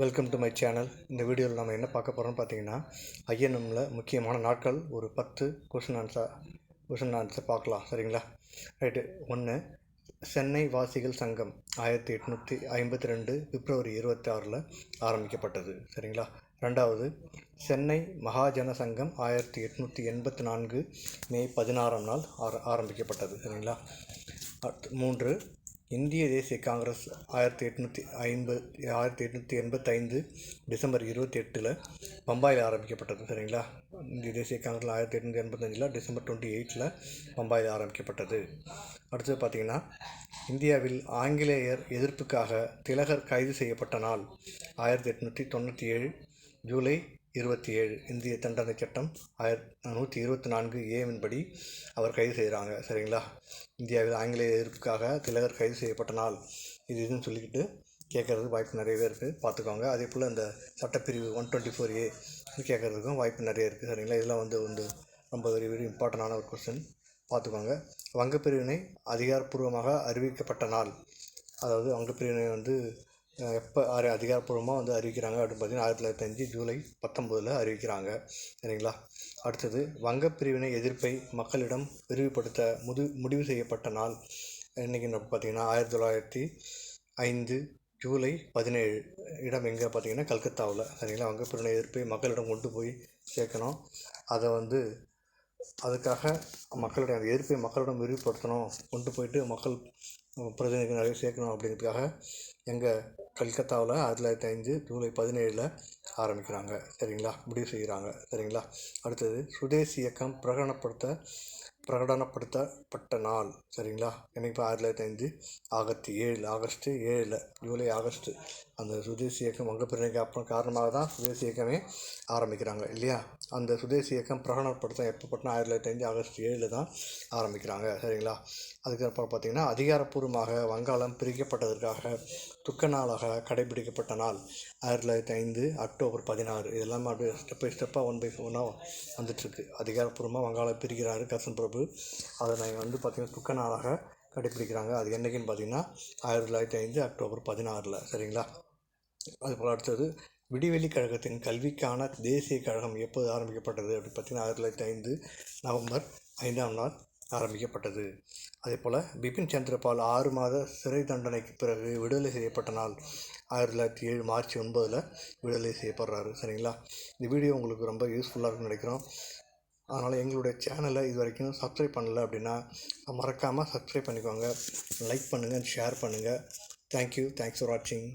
Welcome to my channel. இந்த வீடியோவில் நம்ம என்ன பார்க்க போகிறோம்னு பார்த்தீங்கன்னா, ஐஎன்எம்மில் முக்கியமான நாட்கள் ஒரு 10 கொஷின் ஆன்சர் பார்க்கலாம். சரிங்களா? ரைட்டு. 1, சென்னை வாசிகள் சங்கம் 1852 பிப்ரவரி 26 ஆரம்பிக்கப்பட்டது. சரிங்களா? 2வது, சென்னை மகாஜன சங்கம் 1884 மே 16 ஆரம்பிக்கப்பட்டது. சரிங்களா? 3, இந்திய தேசிய காங்கிரஸ் 1885 டிசம்பர் 28 பம்பாயில் ஆரம்பிக்கப்பட்டது. சரிங்களா? இந்திய தேசிய காங்கிரஸ் 1885 டிசம்பர் 28 பம்பாயில் ஆரம்பிக்கப்பட்டது. அடுத்தது பார்த்திங்கன்னா, இந்தியாவில் ஆங்கிலேயர் எதிர்ப்புக்காக திலகர் கைது செய்யப்பட்ட நாள் 1897 ஜூலை 27. இந்திய தண்டனை சட்டம் 124A படி அவர் கைது செய்கிறாங்க. சரிங்களா? இந்தியாவில் ஆங்கிலேய எதிர்ப்புக்காக திலகர் கைது செய்யப்பட்ட நாள் இதுன்னு சொல்லிக்கிட்டு கேட்குறதுக்கு வாய்ப்பு நிறையவே இருக்குது, பார்த்துக்கோங்க. அதே போல் இந்த சட்டப்பிரிவு 124A கேட்குறதுக்கும் வாய்ப்பு நிறைய இருக்குது. சரிங்களா? இதெல்லாம் வந்து ரொம்ப வெரி வெரி இம்பார்ட்டண்டான ஒரு கொஸ்டின், பார்த்துக்கோங்க. வங்கப்பிரிவினை அதிகாரப்பூர்வமாக அறிவிக்கப்பட்ட நாள், அதாவது வங்கப்பிரிவினை எப்போ அதிகாரப்பூர்வமாக அறிவிக்கிறாங்க அப்படின்னு பார்த்தீங்கன்னா 1905 ஜூலை 19 அறிவிக்கிறாங்க. சரிங்களா? அடுத்தது, வங்கப்பிரிவினை எதிர்ப்பை மக்களிடம் விரிவுபடுத்த முடிவு செய்யப்பட்ட நாள் என்றைக்குன்னு பார்த்தீங்கன்னா 1905 ஜூலை 17. இடம் எங்கே பார்த்தீங்கன்னா கல்கத்தாவில். சரிங்களா? வங்கப்பிரிவினை எதிர்ப்பை மக்களிடம் கொண்டு போய் சேர்க்கணும். அதுக்காக மக்களுடைய அந்த எதிர்ப்பை மக்களிடம் விரிவுபடுத்தணும், கொண்டு போயிட்டு மக்கள் பிரதிநிதிகள் நிறைய சேர்க்கணும் அப்படிங்கிறதுக்காக எங்கள் கல்கத்தாவில் 1905 ஜூலை 17 ஆரம்பிக்கிறாங்க. சரிங்களா? முடிவு செய்கிறாங்க. சரிங்களா? அடுத்தது, சுதேசி இயக்கம் பிரகடனப்படுத்தப்பட்ட நாள். சரிங்களா? என்னைக்கு? 1905 ஆகஸ்ட் 7 ஆகஸ்ட். அந்த சுதேசி இயக்கம் வங்கப்பிரிவினைக்கு அப்புறம் காரணமாக தான் சுதேசி இயக்கமே ஆரம்பிக்கிறாங்க இல்லையா? அந்த சுதேசி இயக்கம் பிரகடனப்படுத்த எப்போப்பட்டனா 1905 ஆகஸ்ட் 7 தான் ஆரம்பிக்கிறாங்க. சரிங்களா? அதுக்கப்புறம் பார்த்திங்கன்னா, அதிகாரப்பூர்வமாக வங்காளம் பிரிக்கப்பட்டதற்காக துக்க நாளாக கடைபிடிக்கப்பட்ட நாள் 1905 அக்டோபர் 16. இதெல்லாம் அப்படியே ஸ்டெப் பை ஸ்டெப்பாக 1 by 1 வந்துட்டுருக்கு. அதிகாரப்பூர்வமாக வங்காளம் பிரிக்கிறாரு கர்சன் பிரபு. அதை நாங்கள் பார்த்திங்கன்னா துக்க நாளாக கடைபிடிக்கிறாங்க. அது என்றைக்குன்னு பார்த்தீங்கன்னா 1905 அக்டோபர் 16. சரிங்களா? அதுபோல் அடுத்தது, விடிவெளி கழகத்தின் கல்விக்கான தேசிய கழகம் எப்போது ஆரம்பிக்கப்பட்டது அப்படின்னு பார்த்தீங்கன்னா 1905 நவம்பர் 5 ஆரம்பிக்கப்பட்டது. அதே போல் பிபின் சந்திரபால் 6 மாத சிறை தண்டனைக்கு பிறகு விடுதலை செய்யப்பட்ட நாள் 1907 மார்ச் 9 விடுதலை செய்யப்படுறாரு. சரிங்களா? இந்த வீடியோ உங்களுக்கு ரொம்ப யூஸ்ஃபுல்லாக இருக்குன்னு நினைக்கிறோம். அதனால் எங்களுடைய சேனலை இது வரைக்கும் சப்ஸ்கிரைப் பண்ணலை அப்படின்னா மறக்காமல் சப்ஸ்கிரைப் பண்ணிக்கோங்க, லைக் பண்ணுங்கள், ஷேர் பண்ணுங்கள். தேங்க்யூ. தேங்க்ஸ் ஃபார் வாட்சிங்.